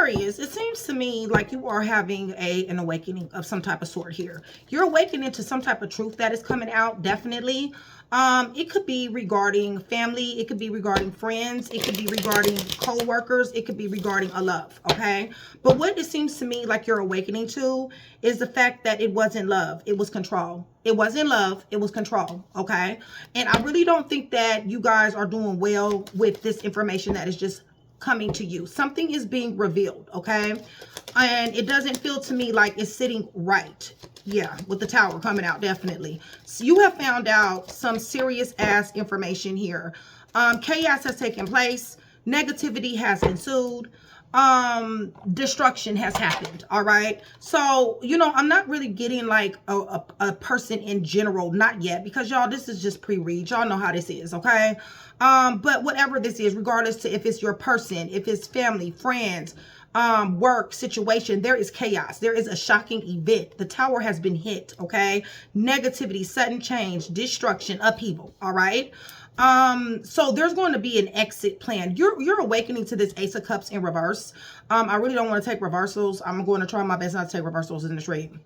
Aquarius, it seems to me like you are having an awakening of some type of sort here. You're awakening to some type of truth that is coming out, definitely. It could be regarding family. It could be regarding friends. It could be regarding co-workers. It could be regarding a love, okay? But what it seems to me like you're awakening to is the fact that it wasn't love. It was control. It wasn't love. It was control, okay? And I really don't think that you guys are doing well with this information that is just coming to you. Something is being revealed, okay? And it doesn't feel to me like it's sitting right. Yeah, with the Tower coming out, definitely. So you have found out some serious ass information here. Chaos has taken place. Negativity has ensued. Destruction has happened. All right. So, you know, I'm not really getting like a person in general, not yet, because y'all, this is just pre-read. Y'all know how this is, okay? But whatever this is, regardless to if it's your person, if it's family, friends, work situation, there is chaos. There is a shocking event. The Tower has been hit, okay? Negativity, sudden change, destruction, upheaval, all right? So there's going to be an exit plan. You're awakening to this Ace of Cups in reverse. I really don't want to take reversals. I'm going to try my best not to take reversals in the trade.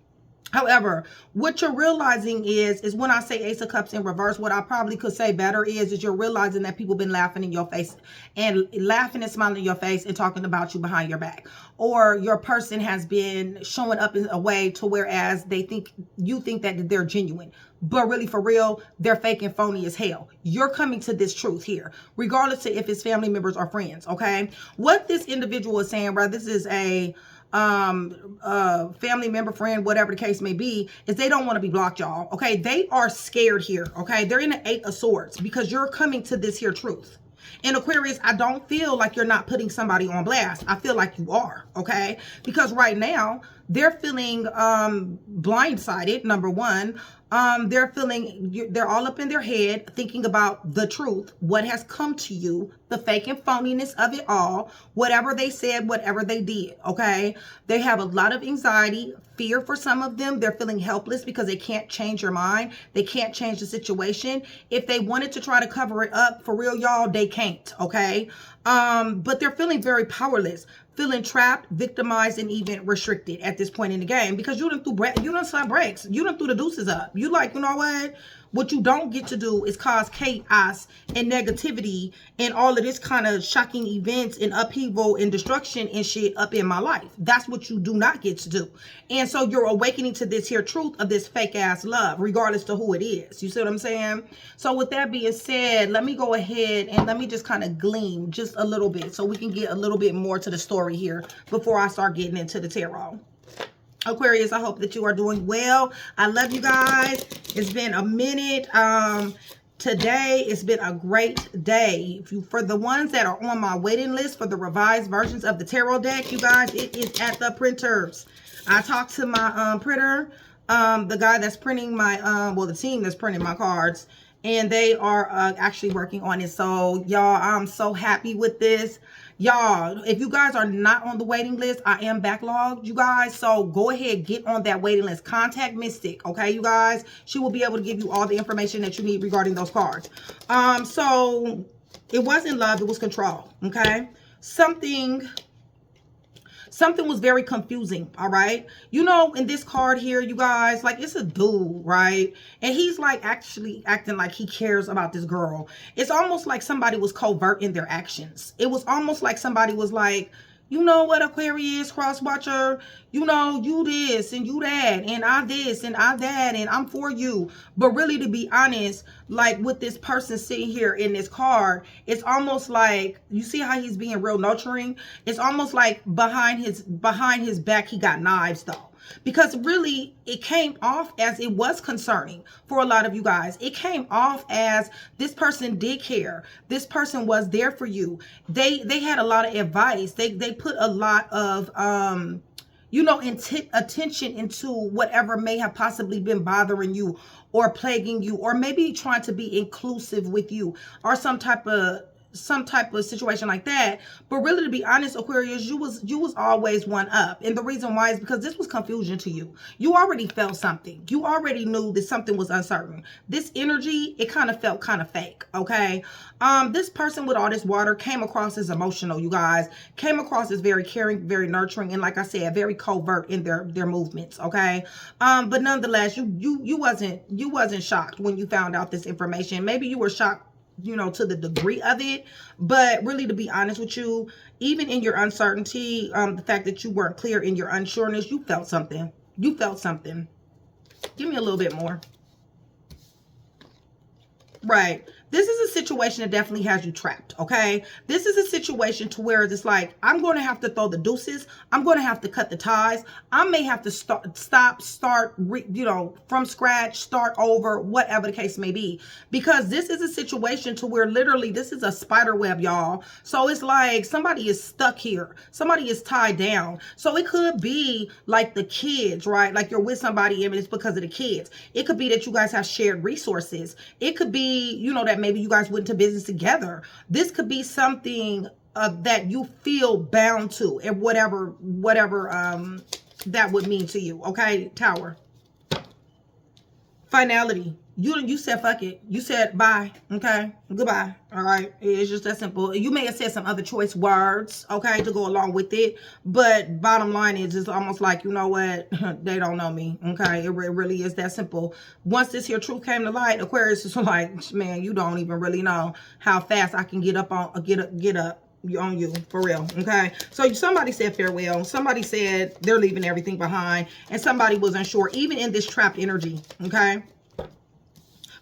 However, what you're realizing is when I say Ace of Cups in reverse, what I probably could say better is you're realizing that people been laughing in your face and laughing and smiling in your face and talking about you behind your back. Or your person has been showing up in a way to whereas you think that they're genuine. But really, for real, they're fake and phony as hell. You're coming to this truth here, regardless of if it's family members or friends, okay? What this individual is saying, right, this is a family member, friend, whatever the case may be, is they don't want to be blocked, y'all, okay? They are scared here, okay? They're in the 8 of Swords because you're coming to this here truth. In Aquarius, I don't feel like you're not putting somebody on blast. I feel like you are, okay? Because right now, they're feeling blindsided, number one. They're feeling, they're all up in their head thinking about the truth, what has come to you, the fake and phoniness of it all, whatever they said, whatever they did, okay? They have a lot of anxiety, fear for some of them. They're feeling helpless because they can't change your mind. They can't change the situation. If they wanted to try to cover it up, for real, y'all, they can't, okay? But they're feeling very powerless, feeling trapped, victimized, and even restricted at this point in the game because you done slam brakes. You done threw the deuces up. You like, you know what you don't get to do is cause chaos and negativity and all of this kind of shocking events and upheaval and destruction and shit up in my life. That's what you do not get to do. And so you're awakening to this here truth of this fake ass love, regardless to who it is. You see what I'm saying? So with that being said, let me go ahead and let me just kind of glean just a little bit so we can get a little bit more to the story here before I start getting into the tarot. Aquarius, I hope that you are doing well. I love you guys. It's been a minute. Today, it's been a great day. For the ones that are on my waiting list for the revised versions of the tarot deck, you guys, it is at the printers. I talked to my printer, the guy that's printing my, the team that's printing my cards, and they are actually working on it. So, y'all, I'm so happy with this. Y'all, if you guys are not on the waiting list, I am backlogged, you guys. So go ahead, get on that waiting list. Contact Mystic, okay, you guys? She will be able to give you all the information that you need regarding those cards. So it wasn't love, it was control, okay? Something was very confusing, all right? You know, in this card here, you guys, like, it's a dude, right? And he's, like, actually acting like he cares about this girl. It's almost like somebody was covert in their actions. It was almost like somebody was like, you know what, Aquarius, cross-watcher, you know, you this and you that, and I this and I that, and I'm for you. But really, to be honest, like with this person sitting here in this card, it's almost like, you see how he's being real nurturing? It's almost like behind his back, he got knives though. Because really, it came off as it was concerning for a lot of you guys. It came off as this person did care. This person was there for you. They had a lot of advice. They put a lot of, you know, attention into whatever may have possibly been bothering you or plaguing you or maybe trying to be inclusive with you or some type of some type of situation like that. But really, to be honest, Aquarius, you was always one up. And the reason why is because this was confusion to you. You already felt something. You already knew that something was uncertain. This energy, it kind of felt kind of fake, okay? This person with all this water came across as emotional, you guys. Came across as very caring, very nurturing, and like I said, very covert in their movements, okay? But nonetheless, you wasn't shocked when you found out this information. Maybe you were shocked, you know, to the degree of it, but really, to be honest with you, even in your uncertainty, the fact that you weren't clear in your unsureness, you felt something. You felt something. Give me a little bit more. Right. This is a situation that definitely has you trapped, okay? This is a situation to where it's like, I'm going to have to throw the deuces. I'm going to have to cut the ties. I may have to start, you know, from scratch, start over, whatever the case may be. Because this is a situation to where literally this is a spider web, y'all. So it's like somebody is stuck here. Somebody is tied down. So it could be like the kids, right? Like you're with somebody and it's because of the kids. It could be that you guys have shared resources. It could be, you know, that maybe you guys went to business together. This could be something that you feel bound to, and whatever that would mean to you, okay? Tower. Finality. You said fuck it. You said bye, okay? Goodbye, all right? It's just that simple. You may have said some other choice words, okay, to go along with it, but bottom line is, it's almost like, you know what? They don't know me, okay? It really is that simple. Once this here truth came to light, Aquarius is like, man, you don't even really know how fast I can get up on you, for real, okay? So somebody said farewell. Somebody said they're leaving everything behind, and somebody was unsure, even in this trapped energy, okay?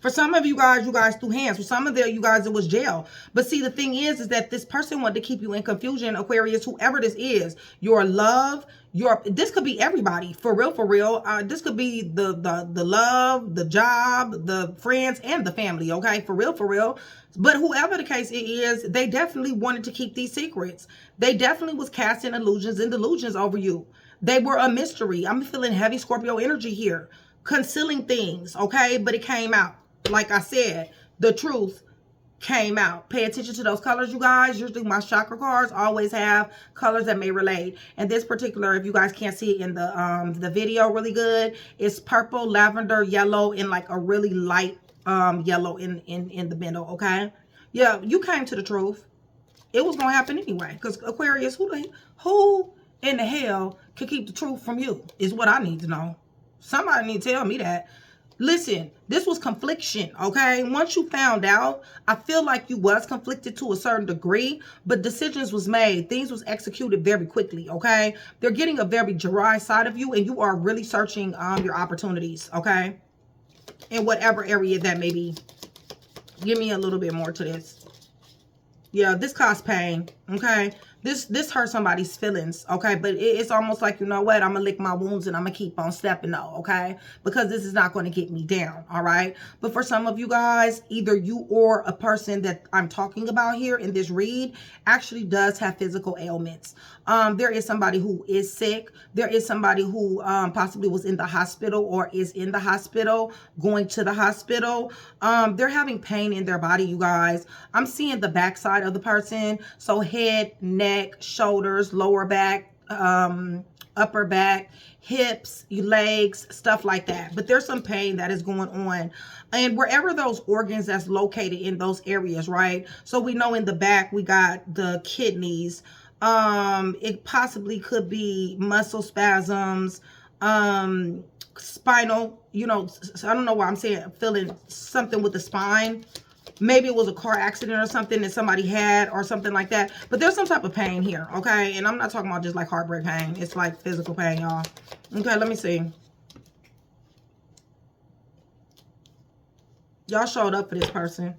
For some of you guys threw hands. For some of you guys, it was jail. But see, the thing is that this person wanted to keep you in confusion, Aquarius, whoever this is. Your love, this could be everybody, for real. This could be the love, the job, the friends, and the family, okay? For real. But whoever the case it is, they definitely wanted to keep these secrets. They definitely was casting illusions and delusions over you. They were a mystery. I'm feeling heavy Scorpio energy here. Concealing things, okay? But it came out. Like I said, the truth came out. Pay attention to those colors, you guys. Usually my chakra cards always have colors that may relate. And this particular, if you guys can't see it in the video really good, it's purple, lavender, yellow, and like a really light yellow in the middle, okay? Yeah, you came to the truth. It was going to happen anyway. Because Aquarius, who in the hell can keep the truth from you is what I need to know. Somebody need to tell me that. Listen, this was confliction, okay? Once you found out, I feel like you was conflicted to a certain degree, but decisions was made. Things was executed very quickly, okay? They're getting a very dry side of you, and you are really searching your opportunities, okay? In whatever area that may be. Give me a little bit more to this. Yeah, this caused pain, okay? This hurt somebody's feelings, okay? But it's almost like, you know what? I'm going to lick my wounds and I'm going to keep on stepping though, okay? Because this is not going to get me down, all right? But for some of you guys, either you or a person that I'm talking about here in this read actually does have physical ailments. There is somebody who is sick. There is somebody who possibly was in the hospital or is in the hospital, going to the hospital. They're having pain in their body, you guys. I'm seeing the backside of the person. So head, neck, shoulders, lower back, upper back, hips, legs, stuff like that. But there's some pain that is going on. And wherever those organs that's located in those areas, right? So we know in the back, we got the kidneys. It possibly could be muscle spasms, spinal, you know, I don't know why I'm saying, feeling something with the spine. Maybe it was a car accident or something that somebody had or something like that. But there's some type of pain here, okay? And I'm not talking about just like heartbreak pain. It's like physical pain, y'all. Okay, let me see. Y'all showed up for this person.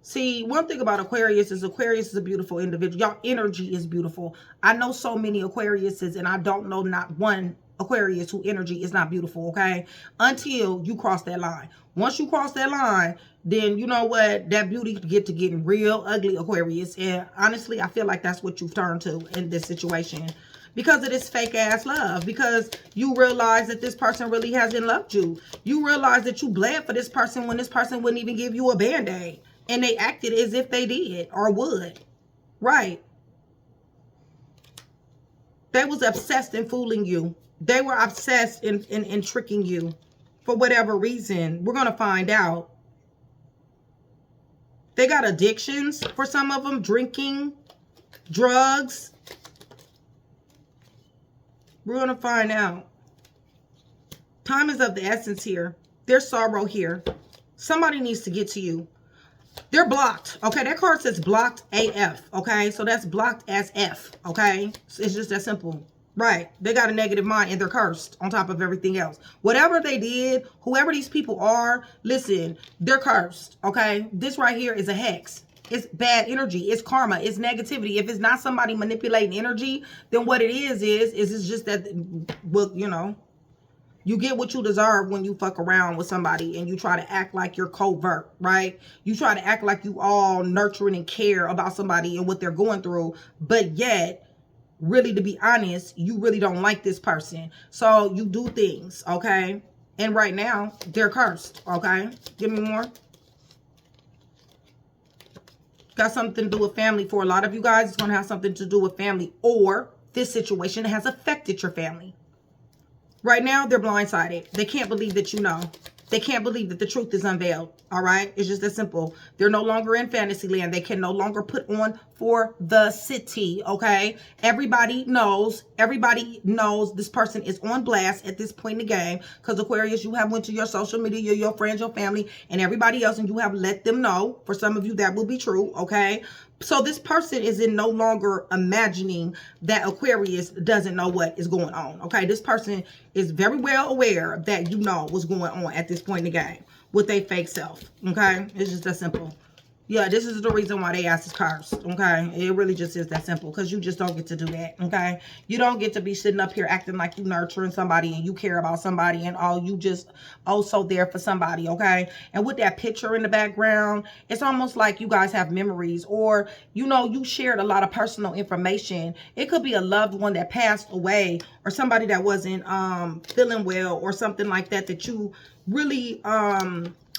See, one thing about Aquarius is a beautiful individual. Y'all energy is beautiful. I know so many Aquariuses, and I don't know not one Aquarius who energy is not beautiful, okay? Until you cross that line. Once you cross that line, then you know what? That beauty getting real ugly, Aquarius. And honestly, I feel like that's what you've turned to in this situation. Because of this fake ass love. Because you realize that this person really hasn't loved you. You realize that you bled for this person when this person wouldn't even give you a band-aid. And they acted as if they did or would. Right. They was obsessed in fooling you. They were obsessed in tricking you for whatever reason. We're going to find out. They got addictions for some of them. Drinking, drugs. We're going to find out. Time is of the essence here. There's sorrow here. Somebody needs to get to you. They're blocked. Okay, that card says blocked AF. Okay, so that's blocked as F. Okay, it's just that simple. Right. They got a negative mind and they're cursed on top of everything else. Whatever they did, whoever these people are, listen, they're cursed. Okay, this right here is a hex. It's bad energy. It's karma. It's negativity. If it's not somebody manipulating energy, then what it is it's just that, well, you know, you get what you deserve when you fuck around with somebody and you try to act like you're covert, right? You try to act like you all nurturing and care about somebody and what they're going through, but yet, really, to be honest, you really don't like this person. So you do things, okay? And right now, they're cursed, okay? Give me more. Got something to do with family. For a lot of you guys, it's going to have something to do with family, or this situation has affected your family. Right now, they're blindsided. They can't believe that you know. They can't believe that the truth is unveiled. All right? It's just that simple. They're no longer in fantasy land. They can no longer put on for the city. Okay? Everybody knows this person is on blast at this point in the game. Because Aquarius, you have went to your social media, your friends, your family, and everybody else, and you have let them know. For some of you, that will be true. Okay? So this person is in no longer imagining that Aquarius doesn't know what is going on. Okay, this person is very well aware that you know what's going on at this point in the game with their fake self. Okay, it's just that simple. Yeah, this is the reason why they ask is cursed, okay? It really just is that simple, because you just don't get to do that, okay? You don't get to be sitting up here acting like you nurturing somebody and you care about somebody and all, you just also there for somebody, okay? And with that picture in the background, it's almost like you guys have memories, or, you know, you shared a lot of personal information. It could be a loved one that passed away, or somebody that wasn't feeling well, or something like that, that you really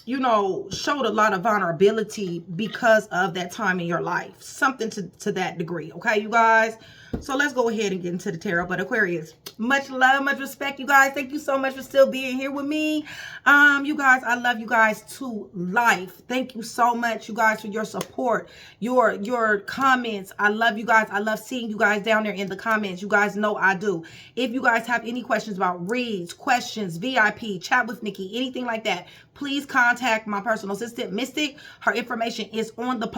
you know, showed a lot of vulnerability because of that time in your life. Something to that degree. Okay, you guys? So let's go ahead and get into the tarot. But Aquarius, much love, much respect, you guys. Thank you so much for still being here with me. You guys, I love you guys to life. Thank you so much, you guys, for your support, your comments. I love you guys. I love seeing you guys down there in the comments. You guys know I do. If you guys have any questions about reads, questions, VIP, chat with Nikki, anything like that, please contact my personal assistant, Mystic. Her information is on the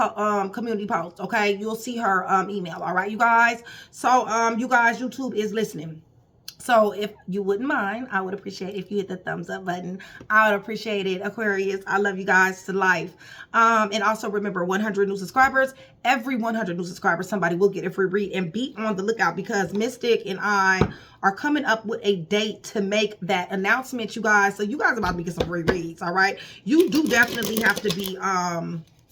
community post, okay? You'll see her email, all right, you guys? So, you guys, YouTube is listening. So, if you wouldn't mind, I would appreciate if you hit the thumbs up button. I would appreciate it, Aquarius. I love you guys to life. And also remember, 100 new subscribers. Every 100 new subscribers, somebody will get a free read. And be on the lookout, because Mystic and I are coming up with a date to make that announcement, you guys. So you guys are about to get some free reads, all right? You do definitely have to be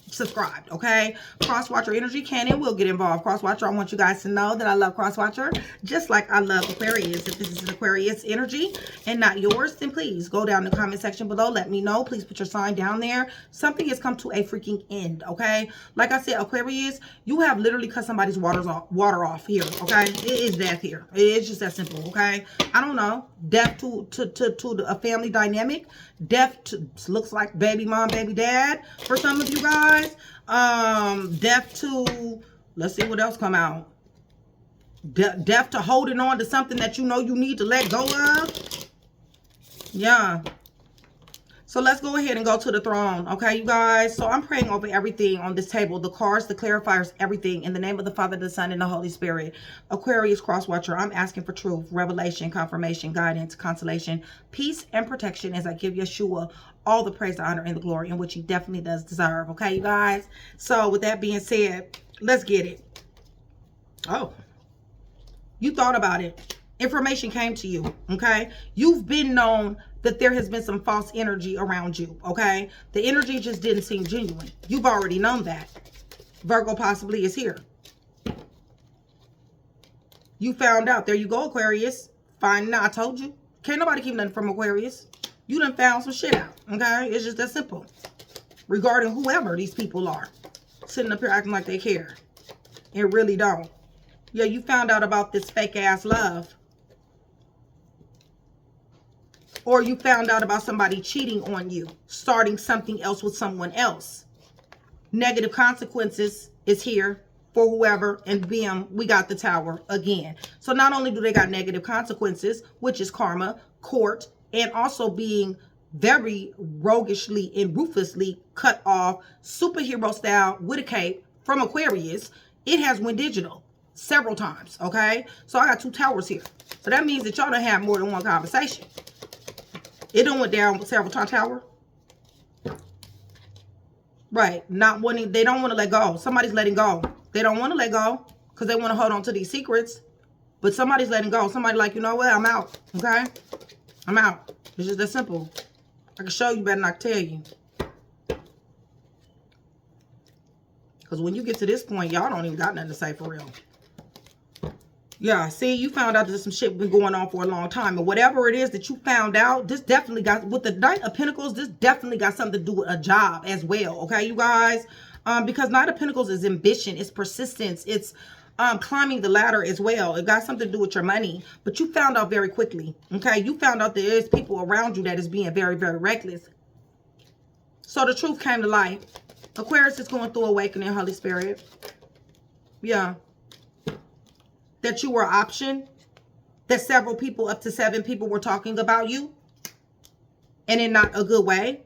subscribed, okay? Crosswatcher energy can and will get involved. Crosswatcher, I want you guys to know that I love Crosswatcher just like I love Aquarius. If this is an Aquarius energy and not yours, then please go down in the comment section below. Let me know. Please put your sign down there. Something has come to a freaking end, okay? Like I said, Aquarius, you have literally cut somebody's water off here, okay? It is death here. It's just that simple, okay? I don't know. Death to a family dynamic. Death to, looks like baby mom, baby dad for some of you guys. Death to, let's see what else come out. Death to holding on to something that you know you need to let go of. Yeah. So let's go ahead and go to the throne, okay, you guys? So I'm praying over everything on this table, the cards, the clarifiers, everything, in the name of the Father, the Son, and the Holy Spirit. Aquarius Crosswatcher, I'm asking for truth, revelation, confirmation, guidance, consolation, peace, and protection as I give Yeshua all the praise, the honor, and the glory in which he definitely does deserve, okay, you guys? So with that being said, let's get it. Oh, you thought about it. Information came to you, okay? You've been known that there has been some false energy around you, okay? The energy just didn't seem genuine. You've already known that. Virgo possibly is here. You found out. There you go, Aquarius. Fine. Now, I told you. Can't nobody keep nothing from Aquarius. You done found some shit out, okay? It's just that simple. regarding whoever these people are. Sitting up here acting like they care. It really don't. Yeah, you found out about this fake ass love. Or you found out about somebody cheating on you, starting something else with someone else. Negative consequences is here for whoever, and bam, we got the Tower again. So not only do they got negative consequences, which is karma, court, and also being very roguishly and ruthlessly cut off, superhero style with a cape from Aquarius, it has went digital several times, okay? So I got 2 towers here. So that means that y'all done have more than one conversation. It done went down with several times, Tower. Right. Not wanting, they don't want to let go. Somebody's letting go. They don't want to let go because they want to hold on to these secrets. But somebody's letting go. Somebody like, you know what? I'm out. Okay? I'm out. It's just that simple. I can show you better than I can tell you. Because when you get to this point, y'all don't even got nothing to say for real. Yeah, see, you found out that some shit been going on for a long time. And whatever it is that you found out, this definitely got, with the Knight of Pentacles, this definitely got something to do with a job as well. Okay, you guys? Because Knight of Pentacles is ambition, it's persistence, it's climbing the ladder as well. It got something to do with your money. But you found out very quickly. Okay, you found out that there's people around you that is being very, very reckless. So the truth came to light. Aquarius is going through awakening, Holy Spirit. Yeah. That you were an option, that several people, up to 7 people, were talking about you, and in not a good way.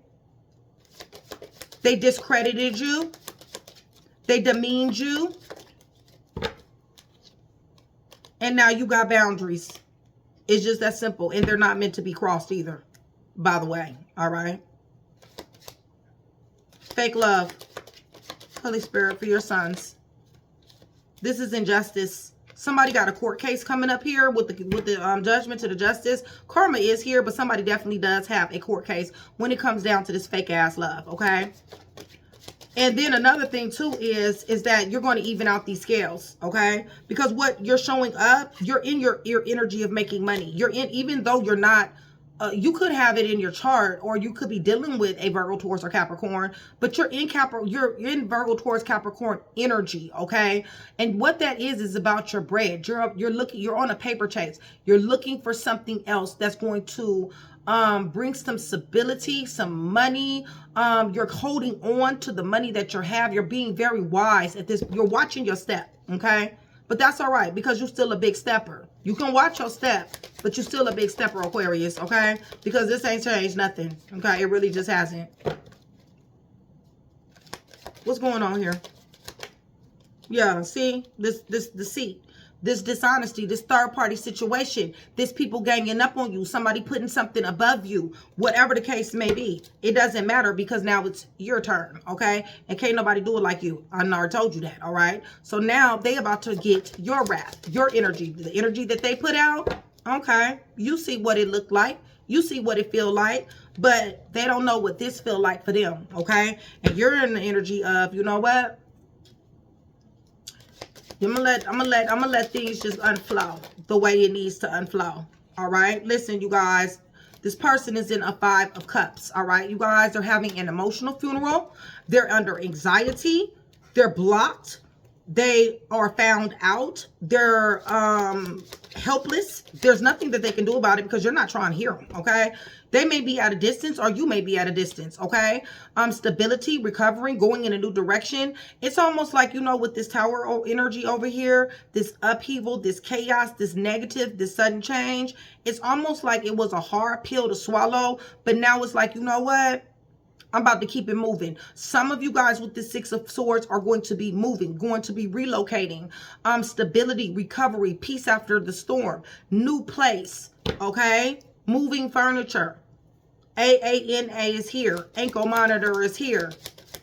They discredited you. They demeaned you. And now you got boundaries. It's just that simple. And they're not meant to be crossed either, by the way. All right. Fake love. Holy Spirit, for your sons. This is injustice. Somebody got a court case coming up here with the judgment to the justice. Karma is here, but somebody definitely does have a court case when it comes down to this fake ass love, okay? And then another thing too is that you're going to even out these scales, okay? Because what you're showing up, you're in your energy of making money. You're in, even though you're not, you could have it in your chart, or you could be dealing with a Virgo, Taurus, or Capricorn, but you're in Virgo, Taurus, Capricorn energy, okay? And what that is about your bread. You're on a paper chase. You're looking for something else that's going to bring some stability, some money. You're holding on to the money that you have. You're being very wise at this. You're watching your step, okay? But that's all right, because you're still a big stepper. You can watch your step, but you're still a big stepper, Aquarius, okay? Because this ain't changed nothing, okay? It really just hasn't. What's going on here? Yeah, see? This deceit. This dishonesty, this third-party situation, this people ganging up on you, somebody putting something above you, whatever the case may be. It doesn't matter, because now it's your turn, okay? And can't nobody do it like you. I already told you that, all right? So now they about to get your wrath, your energy, the energy that they put out, okay? You see what it looked like. You see what it feel like, but they don't know what this feel like for them, okay? And you're in the energy of, you know what? I'm gonna let things just unflow the way it needs to unflow. All right. Listen, you guys, this person is in a 5 of Cups. All right. You guys are having an emotional funeral. They're under anxiety. They're blocked. They are found out. They're helpless. There's nothing that they can do about it, because you're not trying to hear them. Okay. They may be at a distance, or you may be at a distance, okay? Stability, recovering, going in a new direction. It's almost like, you know, with this Tower energy over here, this upheaval, this chaos, this negative, this sudden change. It's almost like it was a hard pill to swallow, but now it's like, you know what? I'm about to keep it moving. Some of you guys with the 6 of Swords are going to be moving, going to be relocating. Stability, recovery, peace after the storm, new place, okay? Moving furniture. AANA is here. Ankle monitor is here.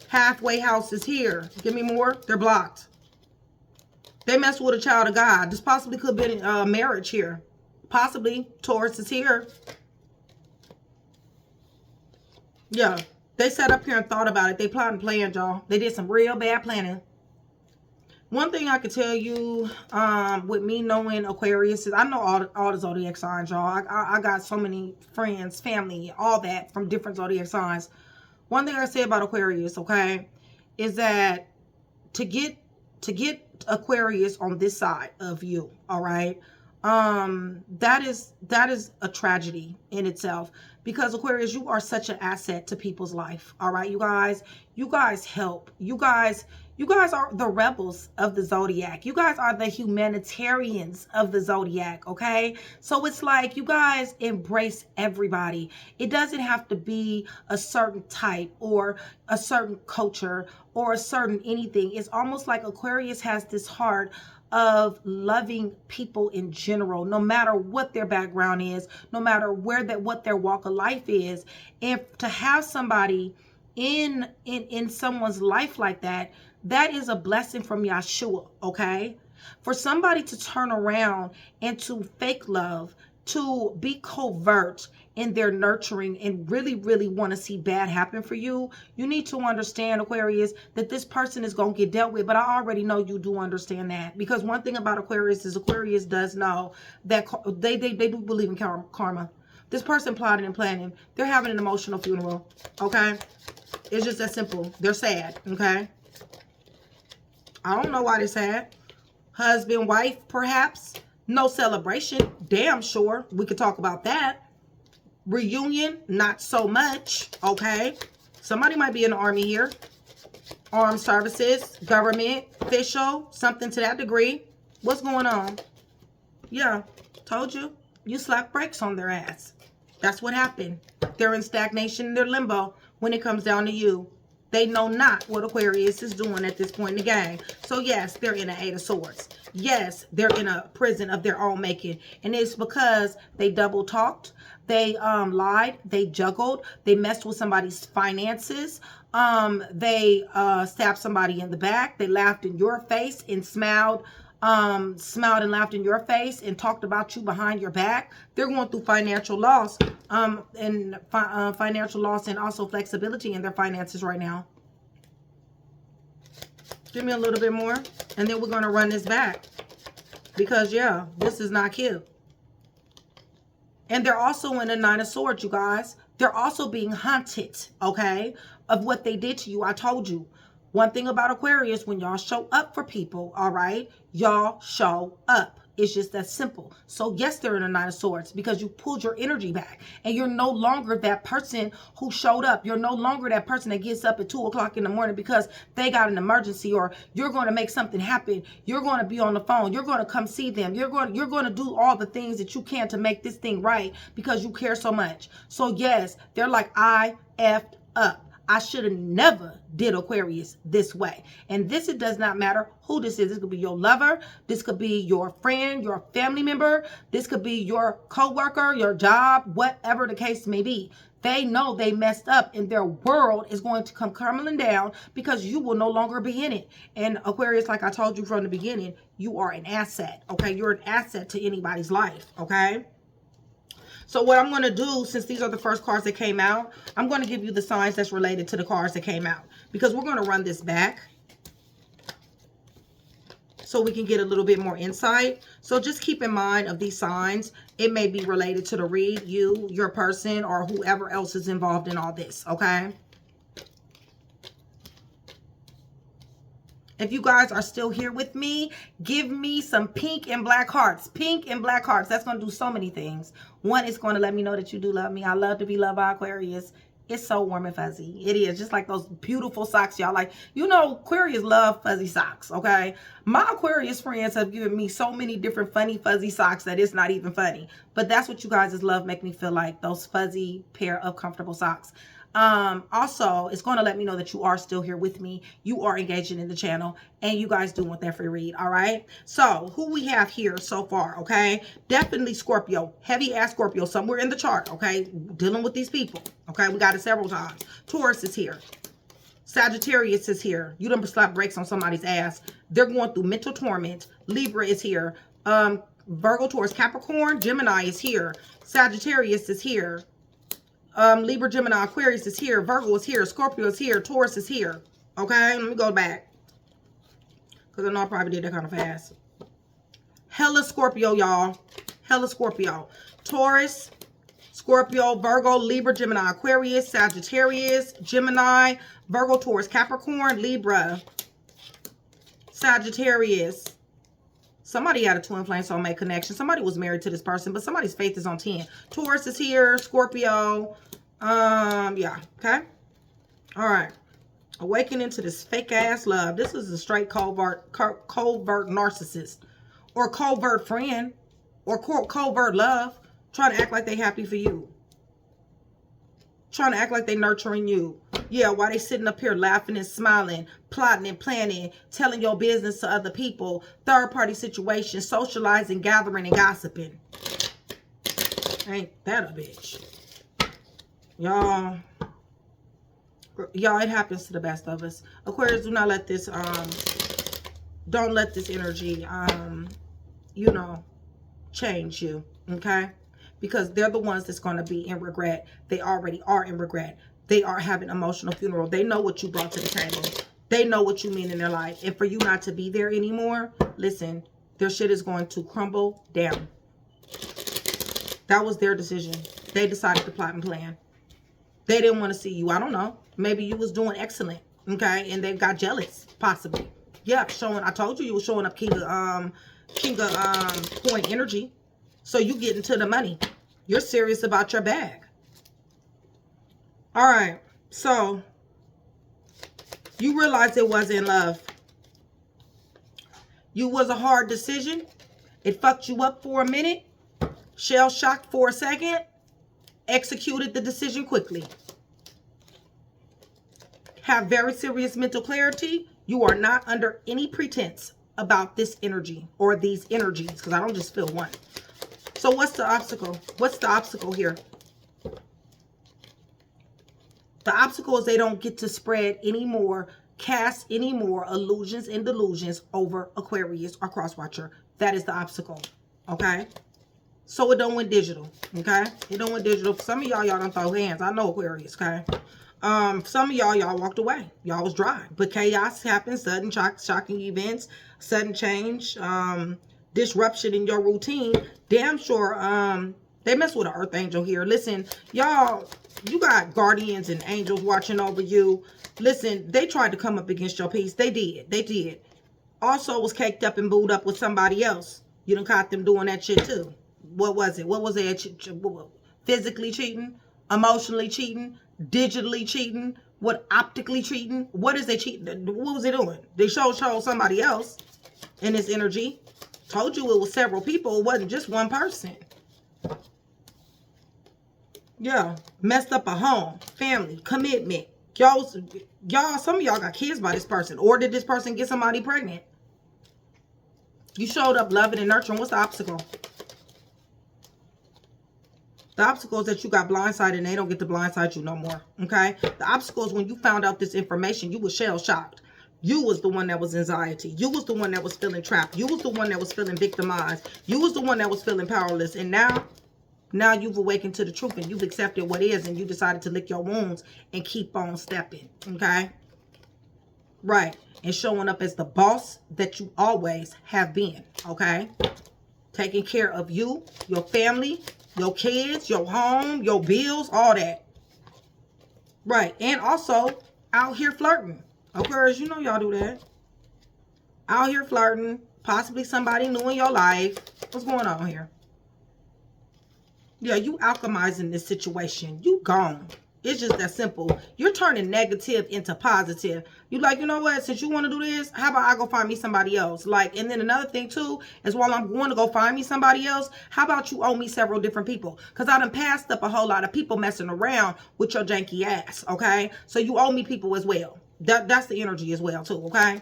Halfway house is here. Give me more. They're blocked. They mess with a child of God. This possibly could be a marriage here. Possibly. Taurus is here. Yeah. They sat up here and thought about it. They plotted and planned, y'all. They did some real bad planning. One thing I could tell you, with me knowing Aquarius, is I know all the zodiac signs, y'all. I got so many friends, family, all that from different zodiac signs. One thing I say about Aquarius, okay, is that to get Aquarius on this side of you, all right, that is a tragedy in itself, because Aquarius, you are such an asset to people's life, all right, you guys help, you guys are the rebels of the zodiac, you guys are the humanitarians of the zodiac, okay? So it's like you guys embrace everybody. It doesn't have to be a certain type or a certain culture or a certain anything. It's almost like Aquarius has this heart of loving people in general, no matter what their background is, no matter what their walk of life is. And to have somebody in someone's life like that, that is a blessing from Yahshua, okay? For somebody to turn around and to fake love, to be covert in their nurturing and really, really want to see bad happen for you, you need to understand, Aquarius, that this person is going to get dealt with. But I already know you do understand that, because one thing about Aquarius is Aquarius does know that they do believe in karma. This person plotting and planning. They're having an emotional funeral, okay? It's just that simple. They're sad, okay? I don't know why they're sad. Husband, wife, perhaps. No celebration, damn sure. We could talk about that. Reunion, not so much, okay? Somebody might be in the army here. Armed services, government, official, something to that degree. What's going on? Yeah, told you. You slapped brakes on their ass. That's what happened. They're in stagnation, they're limbo when it comes down to you. They know not what Aquarius is doing at this point in the game. So yes, they're in an 8 of Swords. Yes, they're in a prison of their own making. And it's because they double talked. They lied. They juggled. They messed with somebody's finances. They stabbed somebody in the back. They laughed in your face and smiled and laughed in your face and talked about you behind your back. They're going through financial loss, financial loss, and also flexibility in their finances right now. Give me a little bit more, and then we're going to run this back, because yeah, this is not cute. And they're also in a 9 of Swords, you guys. They're also being haunted, okay, of what they did to you. I told you. One thing about Aquarius, when y'all show up for people, all right, y'all show up. It's just that simple. So yes, they're in a 9 of Swords, because you pulled your energy back, and you're no longer that person who showed up. You're no longer that person that gets up at 2 o'clock in the morning because they got an emergency, or you're going to make something happen. You're going to be on the phone. You're going to come see them. You're going to do all the things that you can to make this thing right, because you care so much. So yes, they're like, I effed up. I should have never did Aquarius this way. And this, it does not matter who this is. This could be your lover. This could be your friend, your family member. This could be your coworker, your job, whatever the case may be. They know they messed up, and their world is going to come crumbling down because you will no longer be in it. And Aquarius, like I told you from the beginning, you are an asset, okay? You're an asset to anybody's life, okay? So what I'm going to do, since these are the first cards that came out, I'm going to give you the signs that's related to the cards that came out, because we're going to run this back so we can get a little bit more insight. So just keep in mind of these signs. It may be related to the read, you, your person, or whoever else is involved in all this, okay? If you guys are still here with me, give me some pink and black hearts. Pink and black hearts. That's going to do so many things. One, it's going to let me know that you do love me. I love to be loved by Aquarius. It's so warm and fuzzy. It is. Just like those beautiful socks, y'all. Like, you know, Aquarius love fuzzy socks, okay? My Aquarius friends have given me so many different funny fuzzy socks that it's not even funny. But that's what you guys love, make me feel like, those fuzzy pair of comfortable socks. Also, it's going to let me know that you are still here with me. You are engaging in the channel, and you guys do want that free read. All right. So who we have here so far. Okay. Definitely Scorpio, heavy ass Scorpio somewhere in the chart. Okay. Dealing with these people. Okay. We got it several times. Taurus is here. Sagittarius is here. You done slap brakes on somebody's ass. They're going through mental torment. Libra is here. Virgo, Taurus, Capricorn, Gemini is here. Sagittarius is here. Libra, Gemini, Aquarius is here. Virgo is here. Scorpio is here. Taurus is here. Okay, let me go back, because I know I probably did that kind of fast. Hella Scorpio, y'all. Hella Scorpio. Taurus, Scorpio, Virgo, Libra, Gemini, Aquarius, Sagittarius, Gemini, Virgo, Taurus, Capricorn, Libra, Sagittarius. Somebody had a twin flame soulmate connection. Somebody was married to this person, but somebody's faith is on 10. Taurus is here. Scorpio. Yeah. Okay. All right. Awakening to this fake ass love. This is a straight covert narcissist, or covert friend, or covert love, trying to act like they happy for you, trying to act like they nurturing you. Yeah, while they sitting up here laughing and smiling, plotting and planning, telling your business to other people, third party situations, socializing, gathering, and gossiping. Ain't that a bitch? Y'all, it happens to the best of us. Aquarius, do not let this, don't let this energy, you know, change you, okay? Because they're the ones that's going to be in regret. They already are in regret. They are having emotional funeral. They know what you brought to the table. They know what you mean in their life. And for you not to be there anymore, listen, their shit is going to crumble down. That was their decision. They decided to plot and plan. They didn't want to see you. I don't know. Maybe you was doing excellent, okay? And they got jealous, possibly. Yeah, I told you was showing up King of Coin energy. So you get into the money. You're serious about your bag. All right. So you realize it wasn't love. You was a hard decision. It fucked you up for a minute. Shell shocked for a second. Executed the decision quickly. Have very serious mental clarity. You are not under any pretense about this energy or these energies, because I don't just feel one. So what's the obstacle? What's the obstacle here? The obstacle is they don't get to spread any more, cast any more illusions and delusions over Aquarius or Crosswatcher. That is the obstacle. Okay? So it don't went digital. Okay? It don't went digital. Some of y'all don't throw hands. I know Aquarius. Okay? Some of y'all walked away. Y'all was dry. But chaos happens. Sudden shocking events. Sudden change. Disruption in your routine. Damn sure they mess with an earth angel here. Listen, y'all, you got guardians and angels watching over you. Listen, they tried to come up against your peace. They did. Also was caked up and booed up with somebody else. You done caught them doing that shit too. What was it? What was it? Physically cheating, emotionally cheating, digitally cheating, what, optically cheating? What is they cheating? What was they doing? They showed somebody else in this energy. Told you it was several people. It wasn't just one person. Yeah. Messed up a home, family, commitment. Y'all, some of y'all got kids by this person. Or did this person get somebody pregnant? You showed up loving and nurturing. What's the obstacle? The obstacle is that you got blindsided and they don't get to blindside you no more. Okay? The obstacle is when you found out this information, you were shell shocked. You was the one that was anxiety. You was the one that was feeling trapped. You was the one that was feeling victimized. You was the one that was feeling powerless. And now you've awakened to the truth and you've accepted what is, and you decided to lick your wounds and keep on stepping. Okay? Right. And showing up as the boss that you always have been. Okay? Taking care of you, your family, your kids, your home, your bills, all that. Right. And also out here flirting. Aquarius, you know y'all do that. Out here flirting. Possibly somebody new in your life. What's going on here? Yeah, you alchemizing this situation. You gone. It's just that simple. You're turning negative into positive. You like, you know what? Since you want to do this, how about I go find me somebody else? Like, and then another thing too is while I'm going to go find me somebody else, how about you owe me several different people? Because I done passed up a whole lot of people messing around with your janky ass, okay? So you owe me people as well. That's the energy as well too, okay?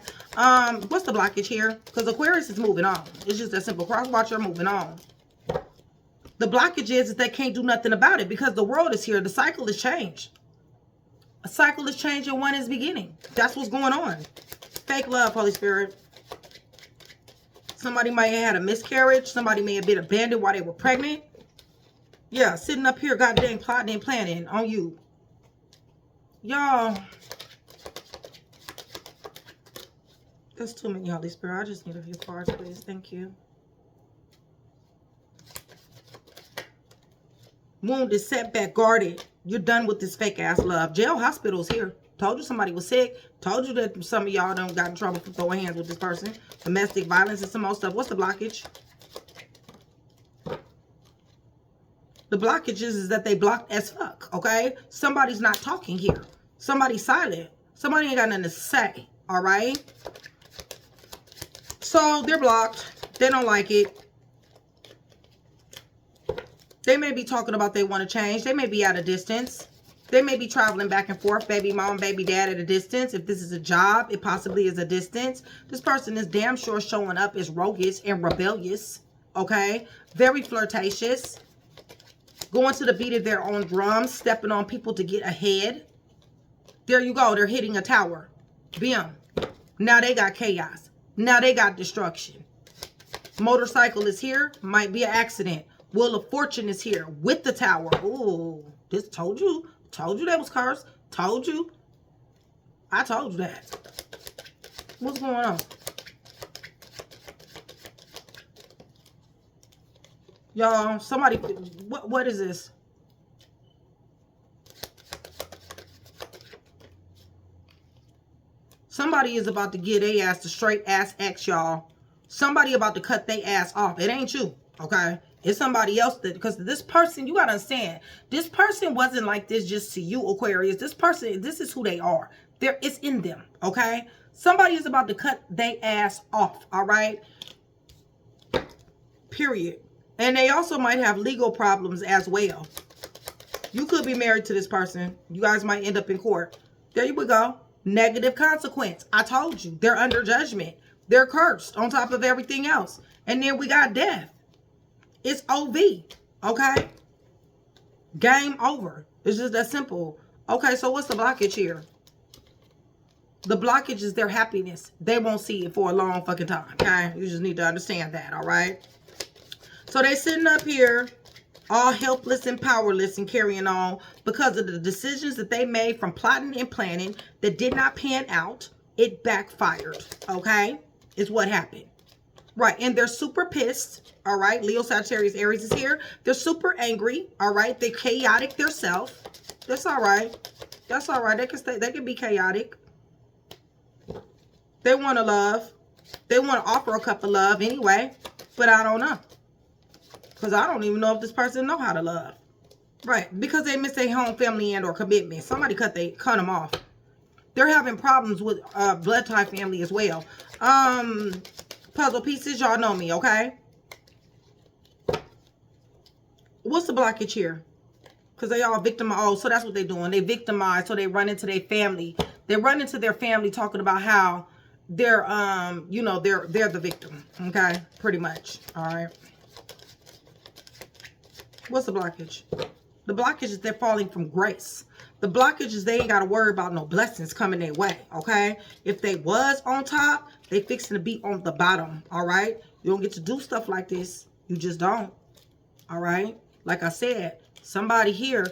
What's the blockage here? Because Aquarius is moving on. It's just that simple. Crosswatcher moving on. The blockage is that they can't do nothing about it because the world is here. The cycle has changed. A cycle is changing, one is beginning. That's what's going on. Fake love, Holy Spirit. Somebody might have had a miscarriage. Somebody may have been abandoned while they were pregnant. Yeah, sitting up here, goddamn plotting and planning on you. Y'all. That's too many, Holy Spirit. I just need a few cards, please. Thank you. Wounded, setback, guarded. You're done with this fake ass love. Jail, hospitals here. Told you somebody was sick. Told you that some of y'all done got in trouble for throwing hands with this person. Domestic violence and some more stuff. What's the blockage? The blockage is that they blocked as fuck, okay? Somebody's not talking here. Somebody's silent. Somebody ain't got nothing to say, all right? So they're blocked. They don't like it. They may be talking about they want to change. They may be at a distance. They may be traveling back and forth, baby mom, baby dad at a distance. If this is a job, it possibly is a distance. This person is damn sure showing up as roguish and rebellious, okay? Very flirtatious. Going to the beat of their own drums, stepping on people to get ahead. There you go. They're hitting a tower. Bam. Now they got chaos. Now they got destruction. Motorcycle is here. Might be an accident. Wheel of Fortune is here with the tower. Ooh, this told you. Told you that was cursed. Told you. I told you that. What's going on? Y'all, somebody, what is this? Somebody is about to get their ass to straight ass X, y'all. Somebody about to cut their ass off. It ain't you, okay? It's somebody else that, because this person, you got to understand, this person wasn't like this just to you, Aquarius. This person, this is who they are. It's in them, okay? Somebody is about to cut their ass off, all right? Period. And they also might have legal problems as well. You could be married to this person. You guys might end up in court. There you go. Negative consequence. I told you. They're under judgment. They're cursed on top of everything else. And then we got death. It's OV, okay? Game over. It's just that simple. Okay, so what's the blockage here? The blockage is their happiness. They won't see it for a long fucking time, okay? You just need to understand that, all right? So they sitting up here all helpless and powerless and carrying on because of the decisions that they made from plotting and planning that did not pan out. It backfired, okay? Is what happened. Right, and they're super pissed, all right? Leo, Sagittarius, Aries is here. They're super angry, all right? They're chaotic themselves. That's all right. That's all right. They can be chaotic. They want to love. They want to offer a cup of love anyway, but I don't know. Because I don't even know if this person know how to love. Right, because they miss their home, family, and or commitment. Somebody cut them off. They're having problems with blood tie family as well. Puzzle pieces, y'all know me, okay? What's the blockage here? Because they all victimized. Oh, so that's what they're doing. They victimize, so they run into their family. They run into their family talking about how they're, you know, they're the victim, okay? Pretty much, all right? What's the blockage? The blockage is they're falling from grace. The blockage is they ain't got to worry about no blessings coming their way, okay? If they was on top, they fixing to be on the bottom, all right? You don't get to do stuff like this. You just don't, all right? Like I said, somebody here,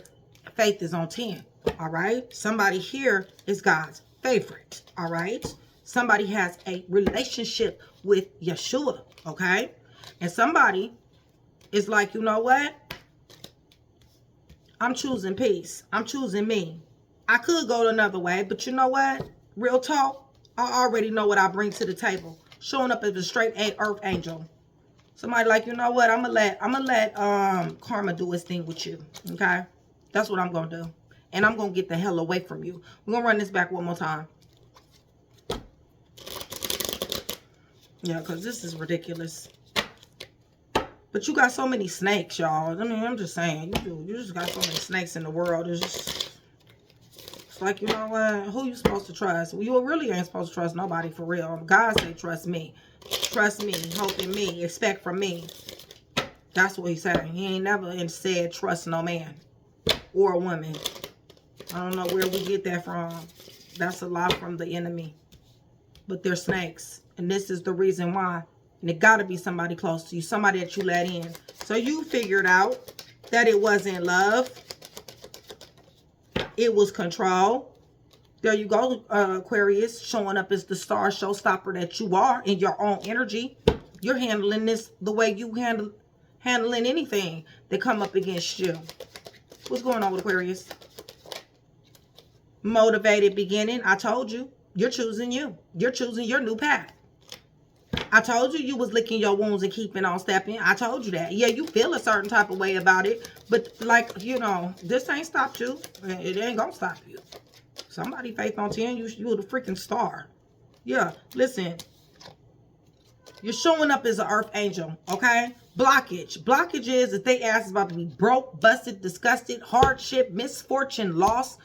faith is on 10, all right? Somebody here is God's favorite, all right? Somebody has a relationship with Yeshua, okay? And somebody is like, you know what? I'm choosing peace. I'm choosing me. I could go another way, but you know what? Real talk, I already know what I bring to the table. Showing up as a straight A earth angel. Somebody like, you know what? I'm gonna let karma do its thing with you. Okay? That's what I'm gonna do. And I'm gonna get the hell away from you. We're gonna run this back one more time. Yeah, because this is ridiculous. But you got so many snakes, y'all. I mean, I'm just saying. You just got so many snakes in the world. It's like, you know what? Who you supposed to trust? Well, you really ain't supposed to trust nobody for real. God say, trust me. Trust me. Hope in me. Expect from me. That's what he said. He ain't never said trust no man or a woman. I don't know where we get that from. That's a lot from the enemy. But they're snakes. And this is the reason why. And it got to be somebody close to you. Somebody that you let in. So you figured out that it wasn't love. It was control. There you go, Aquarius. Showing up as the star showstopper that you are in your own energy. You're handling this the way you handling anything that come up against you. What's going on with Aquarius? Motivated beginning. I told you. You're choosing you. You're choosing your new path. I told you was licking your wounds and keeping on stepping. I told you that. Yeah, you feel a certain type of way about it. But, like, you know, this ain't stopped you. It ain't gonna stop you. Somebody faith on 10, you were the freaking star. Yeah, listen. You're showing up as an earth angel, okay? Blockage. Blockage is that they ass is about to be broke, busted, disgusted, hardship, misfortune, loss,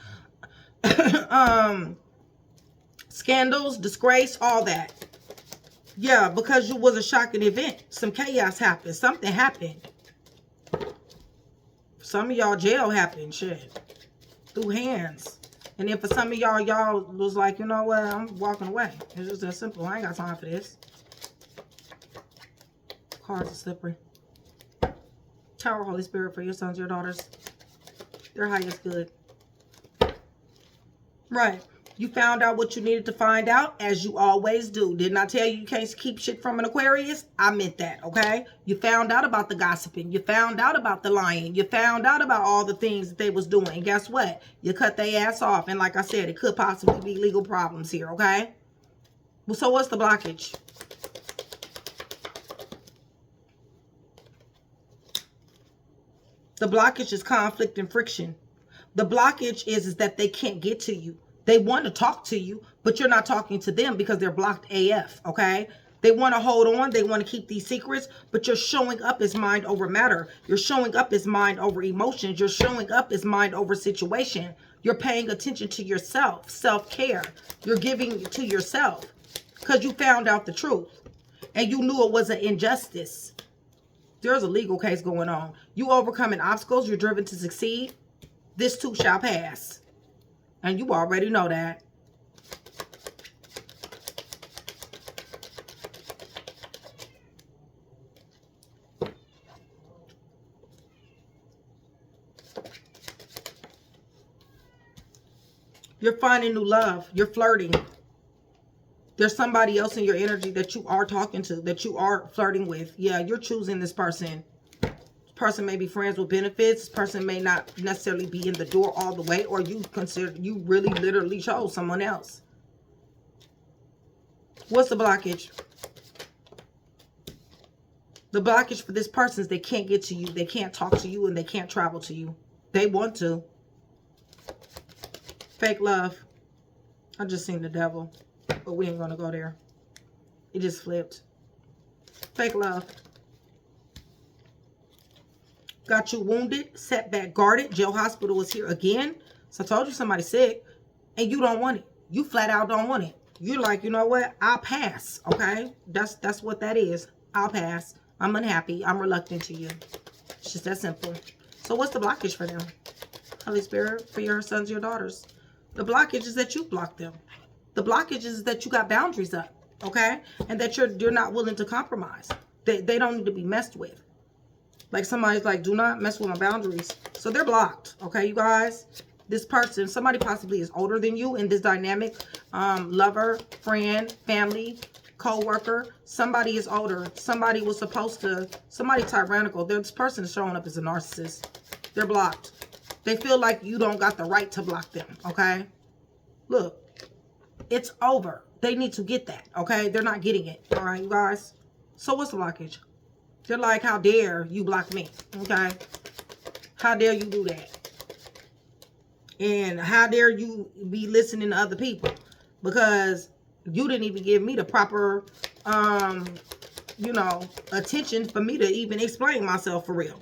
scandals, disgrace, all that. Yeah, because you was a shocking event. Some chaos happened. Something happened. Some of y'all jail happened, shit. Through hands. And then for some of y'all, y'all was like, you know what, I'm walking away. It's just that simple. I ain't got time for this. Cards are slippery. Tower, Holy Spirit, for your sons, your daughters. Their highest good. Right. You found out what you needed to find out, as you always do. Didn't I tell you can't keep shit from an Aquarius? I meant that, okay? You found out about the gossiping. You found out about the lying. You found out about all the things that they was doing. And guess what? You cut their ass off. And like I said, it could possibly be legal problems here, okay? Well, so what's the blockage? The blockage is conflict and friction. The blockage is that they can't get to you. They want to talk to you, but you're not talking to them because they're blocked AF, okay? They want to hold on. They want to keep these secrets, but you're showing up as mind over matter. You're showing up as mind over emotions. You're showing up as mind over situation. You're paying attention to yourself, self-care. You're giving to yourself because you found out the truth and you knew it was an injustice. There's a legal case going on. You overcoming obstacles. You're driven to succeed. This too shall pass. And you already know that. You're finding new love. You're flirting. There's somebody else in your energy that you are talking to, that you are flirting with. Yeah, you're choosing this person. Person may be friends with benefits. This person may not necessarily be in the door all the way, or you consider you really literally chose someone else. What's the blockage? The blockage for this person is they can't get to you, they can't talk to you, and they can't travel to you. They want to. Fake love. I just seen the devil, but we ain't gonna go there. It just flipped. Fake love. Got you wounded, setback, guarded. Jail hospital is here again. So I told you somebody's sick and you don't want it. You flat out don't want it. You're like, you know what? I'll pass. Okay? That's what that is. I'll pass. I'm unhappy. I'm reluctant to you. It's just that simple. So what's the blockage for them? Holy Spirit, for your sons, your daughters. The blockage is that you blocked them. The blockage is that you got boundaries up. Okay? And that you're not willing to compromise. They don't need to be messed with. Like somebody's like, do not mess with my boundaries. So they're blocked. Okay, you guys? This person, somebody possibly is older than you in this dynamic. Lover, friend, family, co-worker. Somebody is older. Somebody was supposed to, somebody tyrannical. This person is showing up as a narcissist. They're blocked. They feel like you don't got the right to block them. Okay? Look, it's over. They need to get that. Okay? They're not getting it. All right, you guys? So what's the blockage? They're like, how dare you block me, okay? How dare you do that? And how dare you be listening to other people? Because you didn't even give me the proper, you know, attention for me to even explain myself for real.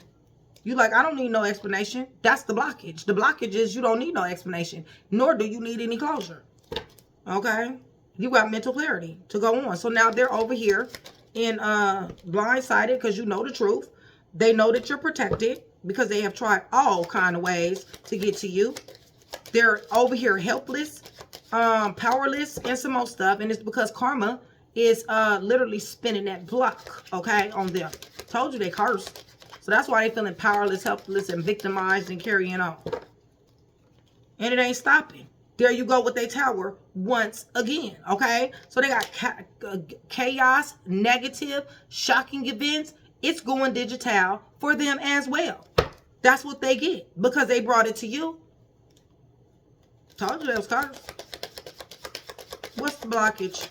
You like, I don't need no explanation. That's the blockage. The blockage is you don't need no explanation, nor do you need any closure, okay? You got mental clarity to go on. So now they're over here in blindsided because you know the truth. They know that you're protected because they have tried all kind of ways to get to you. They're over here helpless, powerless, and some more stuff. And it's because karma is literally spinning that block, okay, on them. Told you they cursed. So that's why they feeling powerless, helpless, and victimized and carrying on. And it ain't stopping. There you go with their tower once again, okay? So they got chaos, negative, shocking events. It's going digital for them as well. That's what they get because they brought it to you. Told you that was cards. What's the blockage?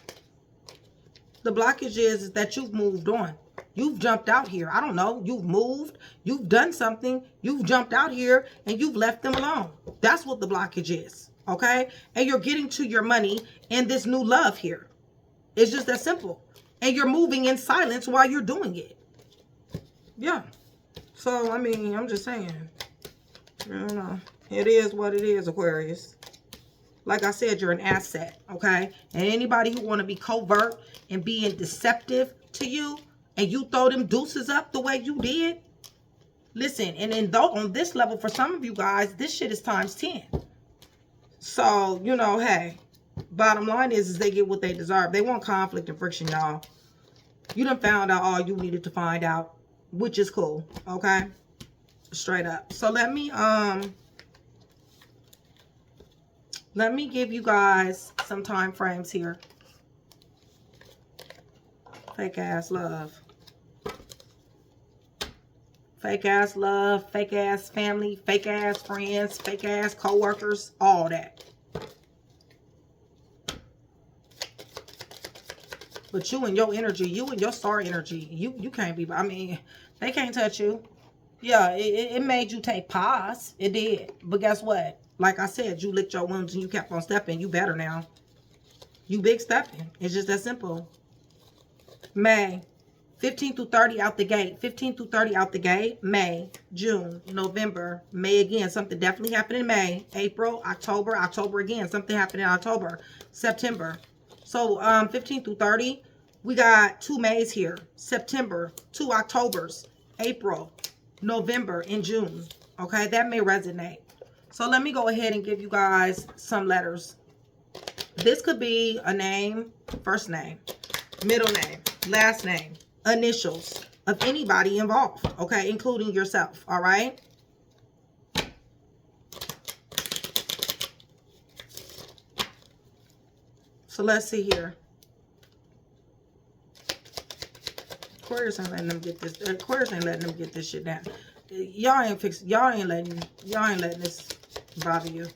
The blockage is that you've moved on. You've jumped out here. I don't know. You've moved. You've done something. You've jumped out here and you've left them alone. That's what the blockage is. Okay? And you're getting to your money and this new love here. It's just that simple. And you're moving in silence while you're doing it. Yeah. So, I mean, I'm just saying. I don't know. It is what it is, Aquarius. Like I said, you're an asset, okay? And anybody who want to be covert and being deceptive to you, and you throw them deuces up the way you did, listen, and then though on this level, for some of you guys, this shit is times 10. So, you know, hey, bottom line is they get what they deserve. They want conflict and friction, y'all. You done found out all you needed to find out, which is cool, okay? Straight up. So let me give you guys some time frames here. Fake ass love. Fake ass love, fake ass family, fake ass friends, fake ass co-workers, all that. But you and your energy, you and your star energy, you can't be, I mean, they can't touch you. Yeah, it made you take pause. It did. But guess what? Like I said, you licked your wounds and you kept on stepping. You better now. You big stepping. It's just that simple. May. 15 through 30 out the gate. 15 through 30 out the gate. May. June. November. May again. Something definitely happened in May. April. October. October again. Something happened in October. September. So 15 through 30. We got 2 Mays here. September. 2 Octobers. April. November and June. Okay. That may resonate. So let me go ahead and give you guys some letters. This could be a name, first name, middle name, last name, initials of anybody involved, okay, including yourself, all right? So let's see here. Aquarius ain't letting them get this. Aquarius ain't letting them get this shit down. Y'all ain't letting this bother you.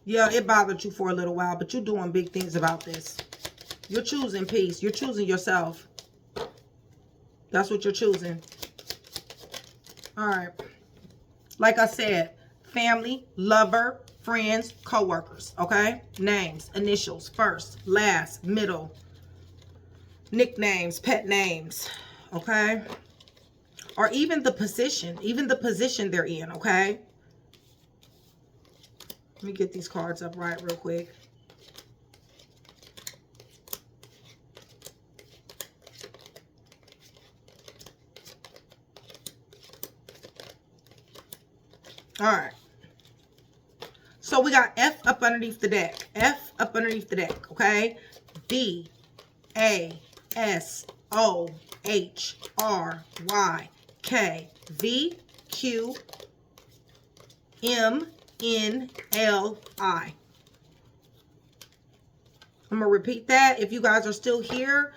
Yeah, it bothered you for a little while, but you're doing big things about this. You're choosing peace. You're choosing yourself. That's what you're choosing. All right. Like I said, family, lover, friends, co-workers, okay? Names, initials, first, last, middle, nicknames, pet names, okay? Or even the position they're in, okay? Let me get these cards up right real quick. All right. So we got F up underneath the deck. F up underneath the deck, okay? D, A, S, O, H, R, Y, K, V, Q, M, N, L, I. I'm going to repeat that. If you guys are still here,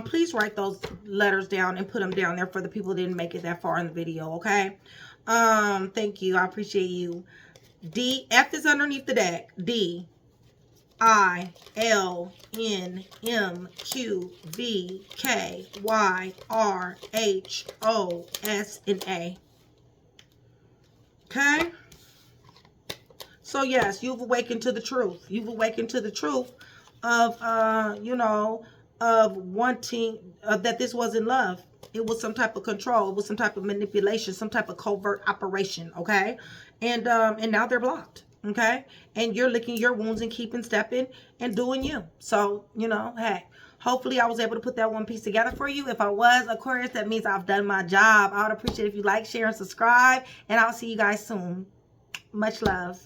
please write those letters down and put them down there for the people who didn't make it that far in the video, okay? Thank you. I appreciate you. D, F is underneath the deck. D, I, L, N, M, Q, V, K, Y, R, H, O, S, and A. Okay? So, yes, you've awakened to the truth. You've awakened to the truth of, you know, of wanting, that this wasn't love. It was some type of control. It was some type of manipulation, some type of covert operation, okay? And now they're blocked, okay? And you're licking your wounds and keeping stepping and doing you. So, you know, hey, hopefully I was able to put that one piece together for you. If I was, Aquarius, that means I've done my job. I would appreciate if you like, share, and subscribe. And I'll see you guys soon. Much love.